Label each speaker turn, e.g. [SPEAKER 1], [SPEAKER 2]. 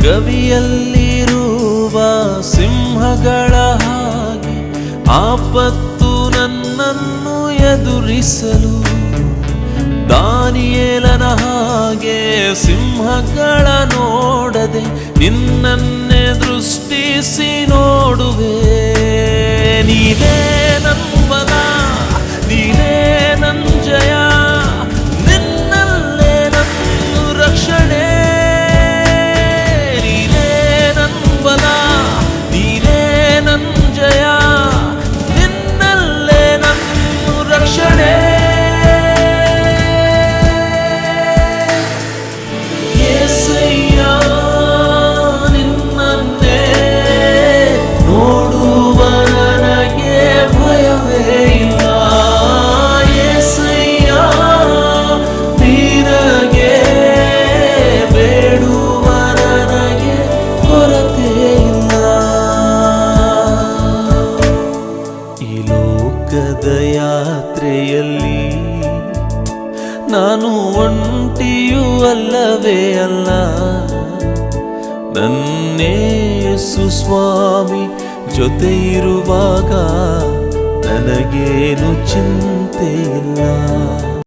[SPEAKER 1] ಗವಿಯಲ್ಲಿರುವ ಸಿಂಹಗಳ ಹಾಗೆ ಆಪತ್ತು ನನ್ನನ್ನು ಎದುರಿಸಲು, ದಾನಿಯೇಲನ ಹಾಗೆ ಸಿಂಹಗಳ ನೋಡದೆ ನಿನ್ನನ್ನೇ ದೃಷ್ಟಿಸಿ ನೋಡುವೆ. ನೀನೇ ನನ್ ಬಲ, ನೀನೇ ನನ್ ಜಯ, ನಿನ್ನಲ್ಲೇ ನನ್ನ ರಕ್ಷಣೆ. ನೀನೇ ನನ್ ಬಲ, ನೀನೇ ನನ್ ಜಯ, ನಿನ್ನಲ್ಲೇ ನನ್ನ ರಕ್ಷಣೆ. ಯಾತ್ರೆಯಲ್ಲಿ ನಾನು ಒಂಟಿಯೂ ಅಲ್ಲವೇ ಅಲ್ಲ, ನನ್ನೇಸು ಸ್ವಾಮಿ ಜೊತೆ ಇರುವಾಗ ನನಗೇನು ಚಿಂತೆ ಇಲ್ಲ.